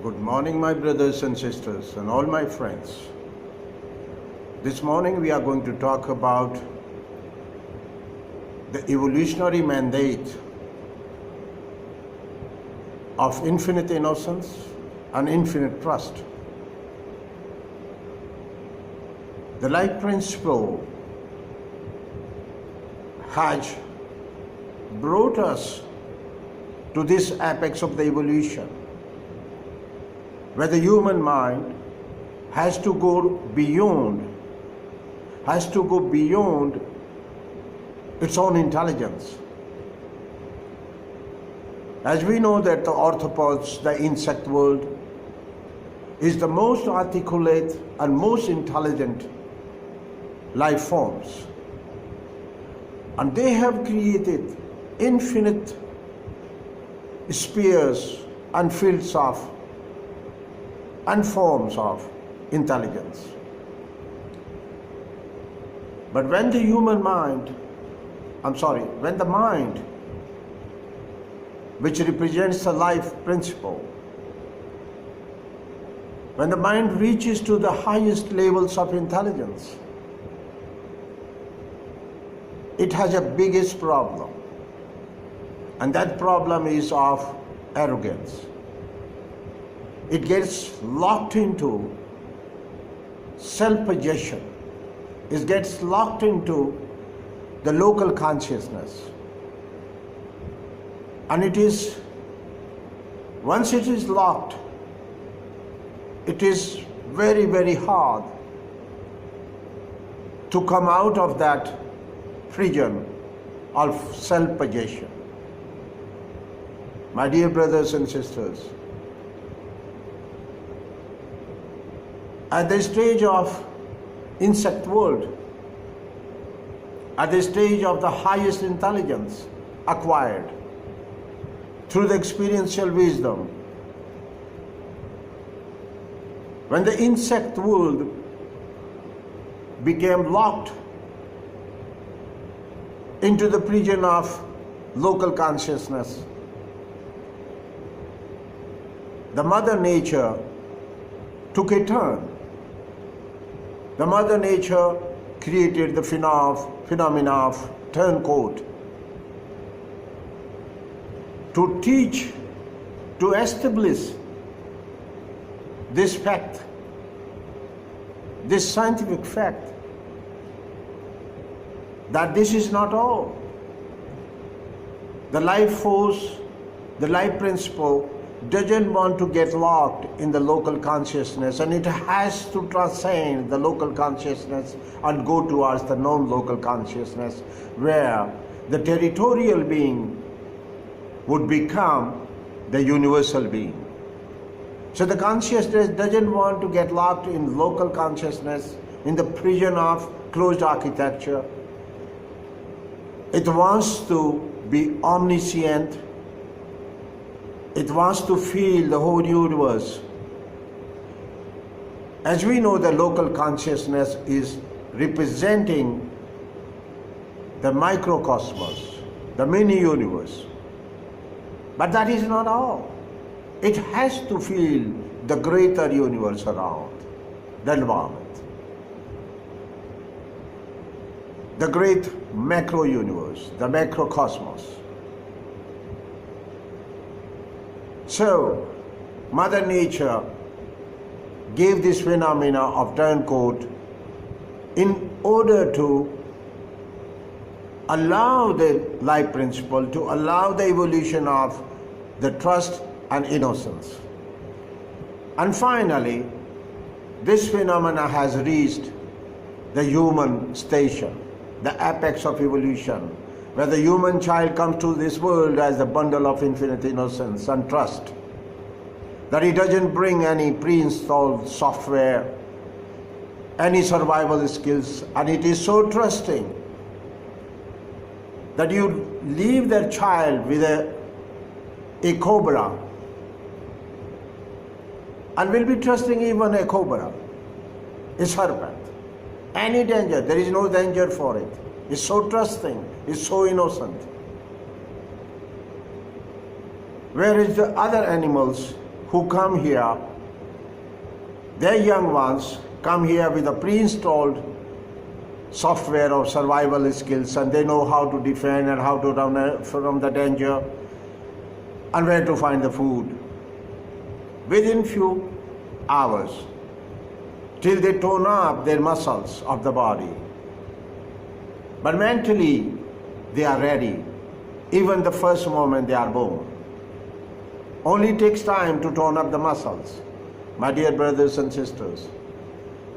Good morning, my brothers and sisters, and all my friends. This morning we are going to talk about the evolutionary mandate of infinite innocence and infinite trust. The life principle has brought us to this apex of the evolution, where the human mind has to go beyond its own intelligence. As we know that the orthopods, the insect world, is the most articulate and most intelligent life forms. And they have created infinite spheres and fields of and forms of intelligence. But when the mind, which represents the life principle, when the mind reaches to the highest levels of intelligence, it has a biggest problem, and that problem is of arrogance. It gets locked into self-possession. It gets locked into the local consciousness. And once it is locked, it is very, very hard to come out of that prison of self-possession. My dear brothers and sisters, at the stage of insect world, at the stage of the highest intelligence acquired through the experiential wisdom, when the insect world became locked into the prison of local consciousness, the Mother Nature took a turn. The Mother Nature created the phenomena of Turncoat to teach, to establish this fact, this scientific fact, that this is not all. The life force, the life principle doesn't want to get locked in the local consciousness, and it has to transcend the local consciousness and go towards the non-local consciousness, where the territorial being would become the universal being. So the consciousness doesn't want to get locked in local consciousness, in the prison of closed architecture. It wants to be omniscient. It wants to feel the whole universe. As we know, the local consciousness is representing the microcosmos, the mini-universe. But that is not all. It has to feel the greater universe around, the environment, the great macro-universe, the macrocosmos. So, Mother Nature gave this phenomena of turncoat in order to allow the life principle, to allow the evolution of the trust and innocence. And finally, this phenomena has reached the human station, the apex of evolution, where the human child comes to this world as a bundle of infinite innocence and trust, that he doesn't bring any preinstalled software, any survival skills, and it is so trusting that you leave that child with a cobra, and will be trusting even a cobra, a serpent. Any danger, there is no danger for it. It's so trusting, it's so innocent. Whereas the other animals who come here, their young ones come here with a pre-installed software of survival skills, and they know how to defend and how to run from the danger and where to find the food within few hours, till they tone up their muscles of the body. But mentally they are ready, even the first moment they are born. Only takes time to tone up the muscles. My dear brothers and sisters,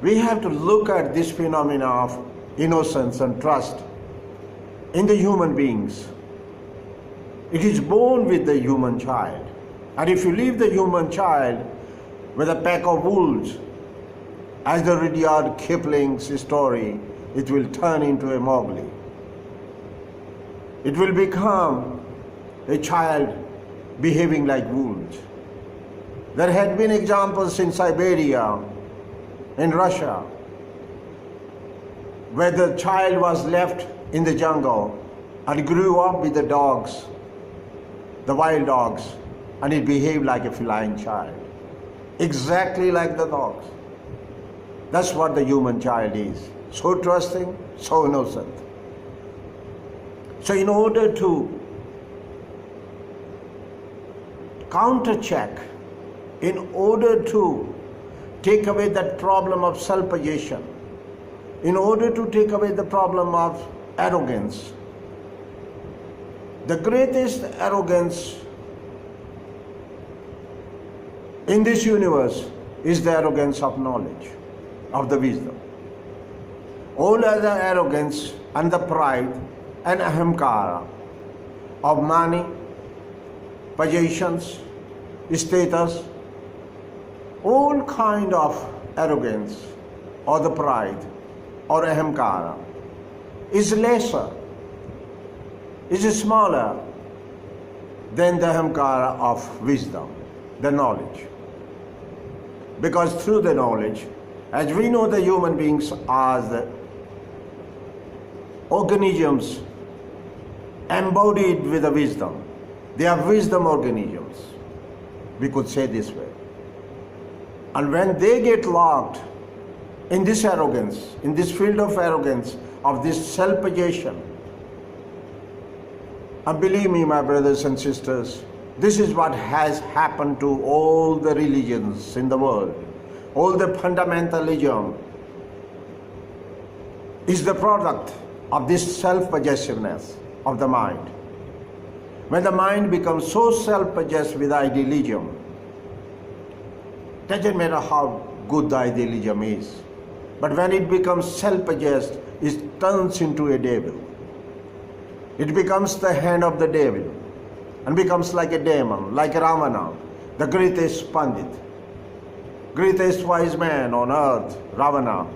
we have to look at this phenomena of innocence and trust in the human beings. It is born with the human child. And if you leave the human child with a pack of wolves, as the Rudyard Kipling's story, it will turn into a Moglie. It will become a child behaving like wolves. There had been examples in Siberia, in Russia, where the child was left in the jungle and grew up with the dogs, the wild dogs, and it behaved like a feline child, exactly like the dogs. That's what the human child is, so trusting, so innocent. So in order to counter-check, in order to take away that problem of self-possession, in order to take away the problem of arrogance, the greatest arrogance in this universe is the arrogance of knowledge, of the wisdom. All other arrogance and the pride and ahamkara of money, possessions, status, all kind of arrogance or the pride or ahamkara is lesser, is smaller than the ahamkara of wisdom, the knowledge. Because through the knowledge, as we know, the human beings are the organisms embodied with the wisdom. They are wisdom organisms, we could say this way. And when they get locked in this arrogance, in this field of arrogance, of this self-possession, and believe me, my brothers and sisters, this is what has happened to all the religions in the world. All the fundamentalism is the product of this self-possessiveness of the mind. When the mind becomes so self-possessed with idealism, doesn't matter how good the idealism is, but when it becomes self-possessed, it turns into a devil. It becomes the hand of the devil and becomes like a demon, like Ravana, the greatest Pandit, greatest wise man on earth. Ravana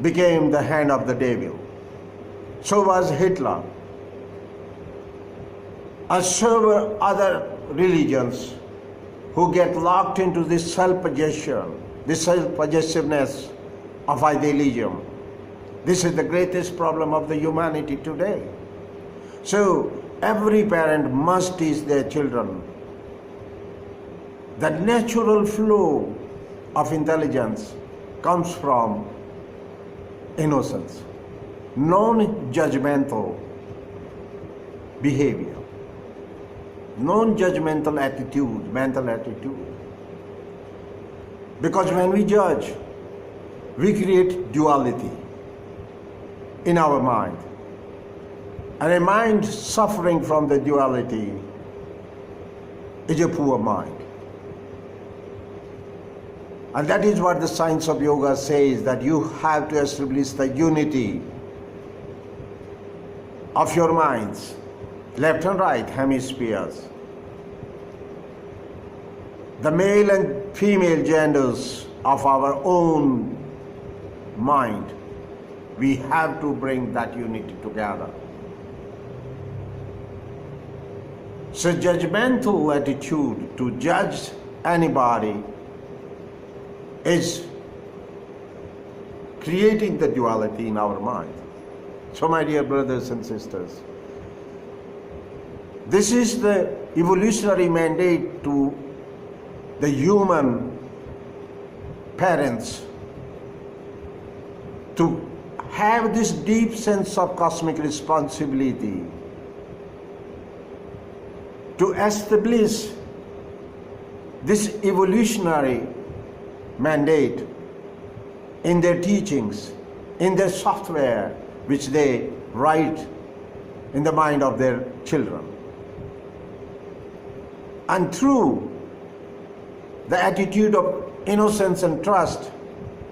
became the hand of the devil. So was Hitler. And so were other religions who get locked into this self-possession, this self-possessiveness of idealism. This is the greatest problem of the humanity today. So every parent must teach their children that natural flow of intelligence comes from innocence, non-judgmental behavior, non-judgmental attitude, mental attitude. Because when we judge, we create duality in our mind. And a mind suffering from the duality is a poor mind. And that is what the science of yoga says, that you have to establish the unity of your minds, left and right hemispheres. The male and female genders of our own mind, we have to bring that unity together. So judgmental attitude to judge anybody is creating the duality in our mind. So my dear brothers and sisters, This is the evolutionary mandate to the human parents to have this deep sense of cosmic responsibility, to establish this evolutionary mandate in their teachings, in their software, which they write in the mind of their children. And through the attitude of innocence and trust,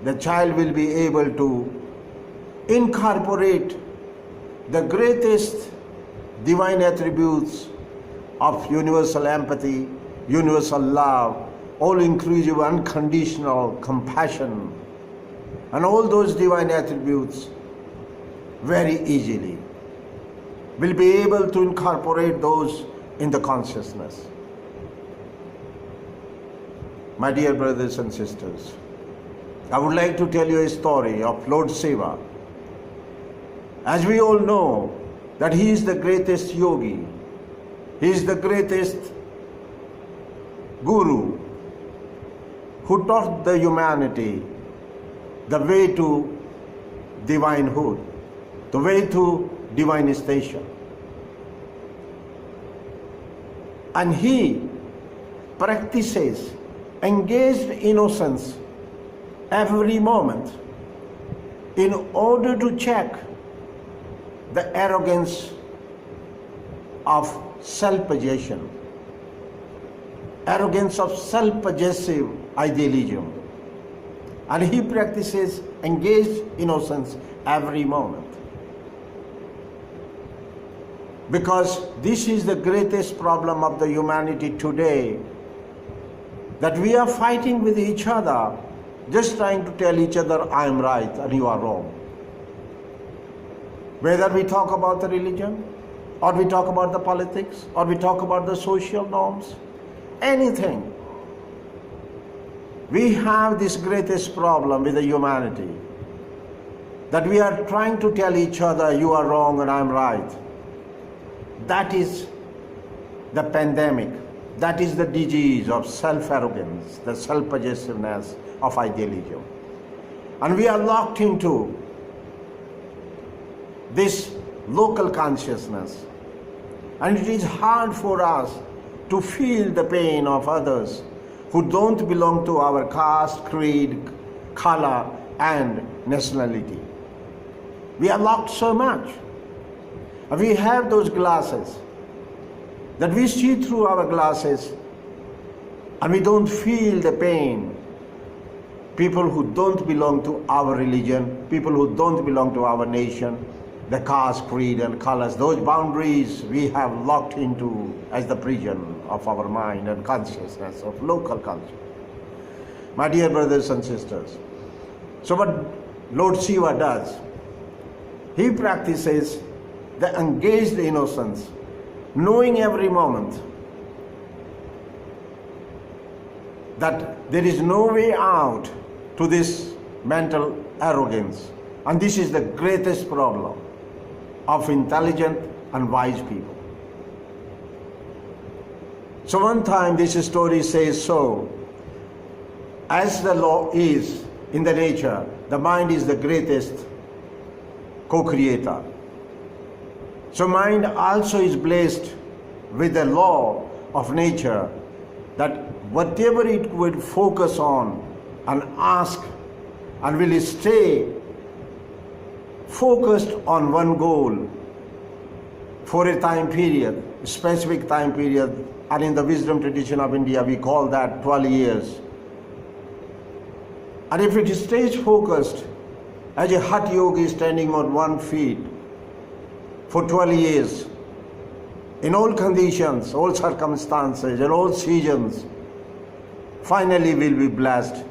the child will be able to incorporate the greatest divine attributes of universal empathy, universal love, all-inclusive, unconditional compassion, and all those divine attributes very easily. Will be able to incorporate those in the consciousness. My dear brothers and sisters, I would like to tell you a story of Lord Shiva. As we all know that he is the greatest yogi, he is the greatest guru who taught the humanity the way to divinehood, the way to divine station. And he practices engaged innocence every moment in order to check the arrogance of self-possession, arrogance of self-possessive idealism. And he practices engaged innocence every moment. Because this is the greatest problem of the humanity today, that we are fighting with each other, just trying to tell each other, I am right and you are wrong. Whether we talk about the religion, or we talk about the politics, or we talk about the social norms, anything. We have this greatest problem with the humanity, that we are trying to tell each other, you are wrong and I am right. That is the pandemic. That is the disease of self-arrogance, the self-possessiveness of idealism. And we are locked into this local consciousness. And it is hard for us to feel the pain of others who don't belong to our caste, creed, color, and nationality. We are locked so much. We have those glasses that we see through our glasses and we don't feel the pain. People who don't belong to our religion, people who don't belong to our nation, the caste, creed, and colors, those boundaries we have locked into as the prison of our mind and consciousness, of local culture. My dear brothers and sisters, so what Lord Shiva does, he practices the engaged innocence, knowing every moment that there is no way out to this mental arrogance. And this is the greatest problem of intelligent and wise people. So one time this story says so, as the law is in the nature, the mind is the greatest co-creator. So mind also is blessed with the law of nature, that whatever it would focus on and ask and will stay focused on one goal for a time period, a specific time period, and in the wisdom tradition of India we call that 12 years. And if it stays focused as a hot yogi standing on one feet for 12 years, in all conditions, all circumstances, and all seasons, finally will be blessed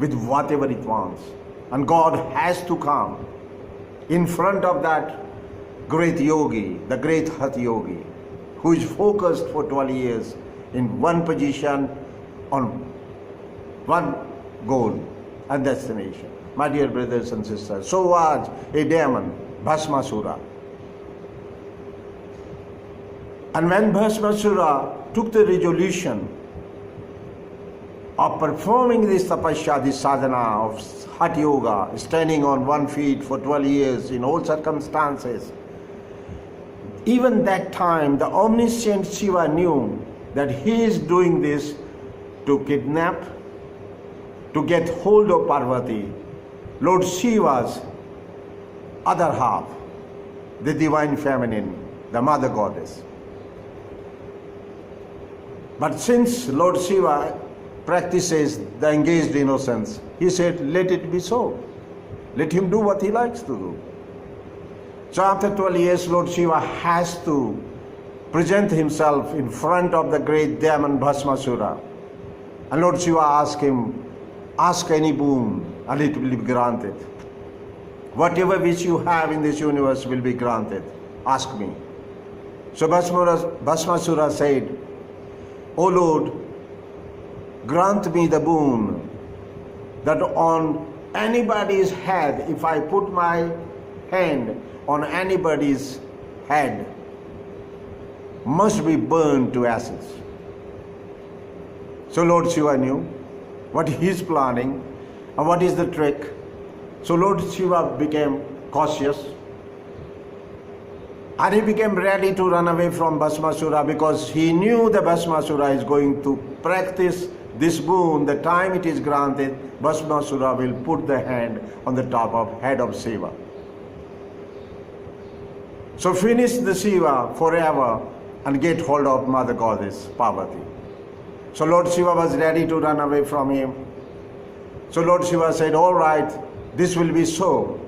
with whatever it wants. And God has to come in front of that great yogi, the great Hatha yogi, who is focused for 12 years in one position on one goal and destination. My dear brothers and sisters, so was a demon, Bhasmasura. And when Bhasmasura took the resolution of performing this tapasya, this sadhana of Hatha Yoga, standing on one feet for 12 years in all circumstances, even that time the omniscient Shiva knew that he is doing this to kidnap, to get hold of Parvati, Lord Shiva's other half, the divine feminine, the mother goddess. But since Lord Shiva practices the engaged innocence, he said, let it be so. Let him do what he likes to do. So after 12 years, Lord Shiva has to present himself in front of the great demon Bhasmasura. And Lord Shiva asked him, ask any boon and it will be granted. Whatever wish you have in this universe will be granted. Ask me. So Bhasmasura said, O Lord, grant me the boon that on anybody's head, if I put my hand on anybody's head, must be burned to ashes. So Lord Shiva knew what he is planning and what is the trick. So Lord Shiva became cautious and he became ready to run away from Bhasmasura, because he knew the Bhasmasura is going to practice this boon. The time it is granted, Bhasmasura will put the hand on the top of head of Shiva. So finish the Shiva forever and get hold of Mother Goddess Parvati. So Lord Shiva was ready to run away from him. So Lord Shiva said, all right, this will be so.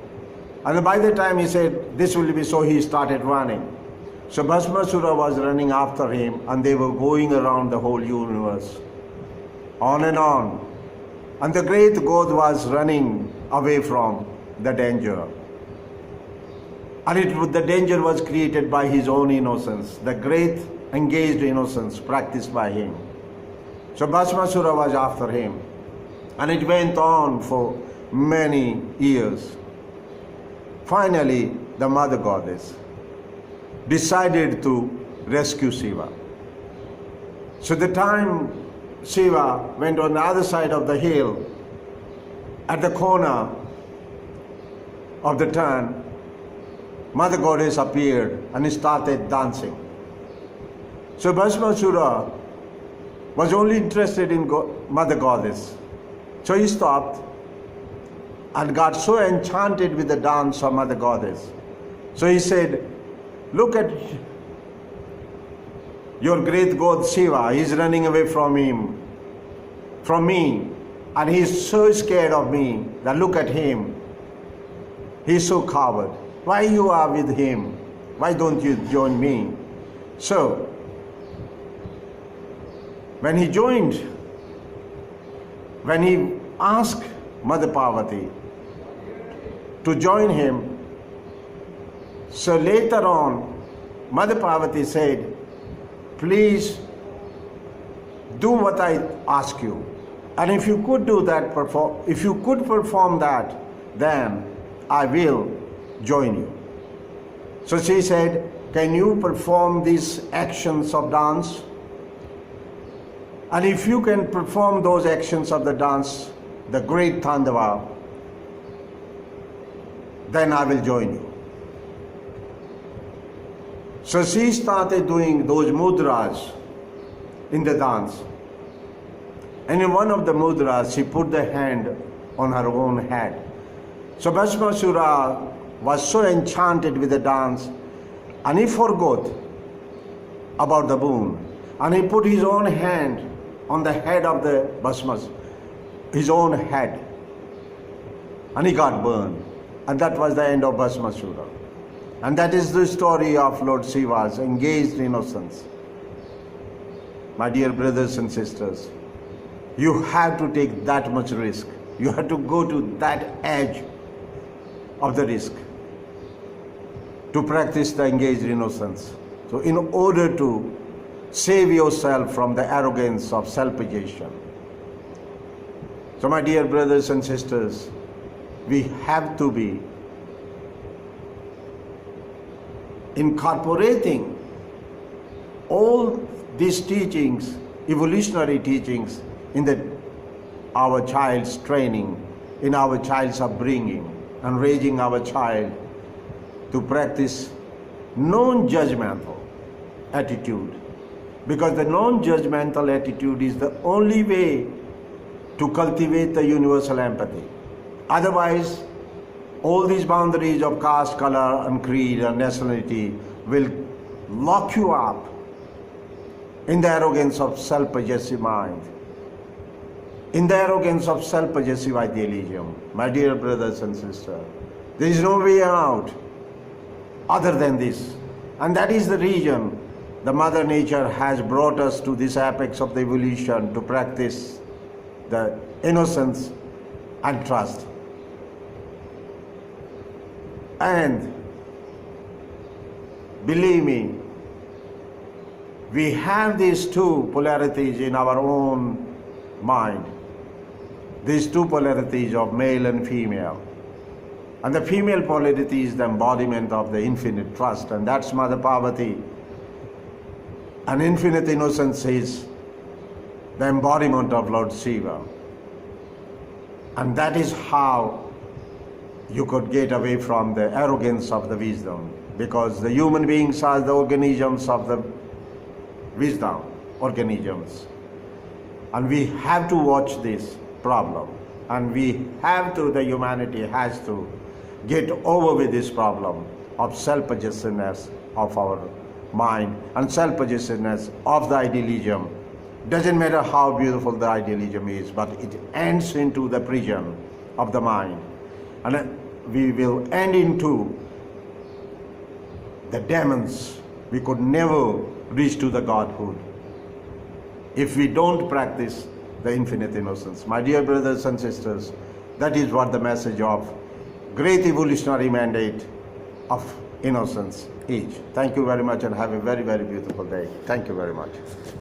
And by the time he said, this will be so, he started running. So Bhasmasura was running after him and they were going around the whole universe, on and on. And the great god was running away from the danger. And the danger was created by his own innocence, the great engaged innocence practiced by him. So Bhasmasura was after him. And it went on for many years. Finally, the Mother Goddess decided to rescue Shiva. So the time Shiva went on the other side of the hill, at the corner of the turn, Mother Goddess appeared and started dancing. So Bhasmasura was only interested in Mother Goddess. So he stopped and got so enchanted with the dance of Mother Goddess. So he said, look at your great god Shiva, he's running away from me, and he's so scared of me that look at him. He's so coward. Why you are with him? Why don't you join me? So, when he asked Mother Parvati to join him, so later on, Mother Parvati said, please do what I ask you. And if you could do that, if you could perform that, then I will join you. So she said, can you perform these actions of dance? And if you can perform those actions of the dance, the great Tandava, then I will join you. So she started doing those mudras in the dance. And in one of the mudras, she put the hand on her own head. So Bhasmasura was so enchanted with the dance, and he forgot about the boon. And he put his own hand on the head of the Bhasmas, his own head. And he got burned. And that was the end of Bhasmasura. And that is the story of Lord Shiva's engaged innocence. My dear brothers and sisters, you have to take that much risk. You have to go to that edge of the risk to practice the engaged innocence. So in order to save yourself from the arrogance of self-possession. So my dear brothers and sisters, we have to be incorporating all these teachings, evolutionary teachings, in our child's training, in our child's upbringing, and raising our child to practice non-judgmental attitude. Because the non-judgmental attitude is the only way to cultivate the universal empathy. Otherwise, all these boundaries of caste, color, and creed and nationality will lock you up in the arrogance of self-possessive mind, in the arrogance of self-possessive idealism. My dear brothers and sisters, there is no way out other than this. And that is the reason the Mother Nature has brought us to this apex of the evolution, to practice the innocence and trust. And believe me, we have these two polarities in our own mind, these two polarities of male and female. And the female polarity is the embodiment of the infinite trust, and that's Mother Parvati. And infinite innocence is the embodiment of Lord Shiva. And that is how you could get away from the arrogance of the wisdom, because the human beings are the organisms of the wisdom, organisms. And we have to watch this problem, and the humanity has to get over with this problem of self-possessiveness of our mind and self-possessiveness of the idealism. Doesn't matter how beautiful the idealism is, but it ends into the prison of the mind. And we will end into the demons. We could never reach to the Godhood if we don't practice the infinite innocence. My dear brothers and sisters, that is what the message of great evolutionary mandate of innocence is. Thank you very much, and have a very, very beautiful day. Thank you very much.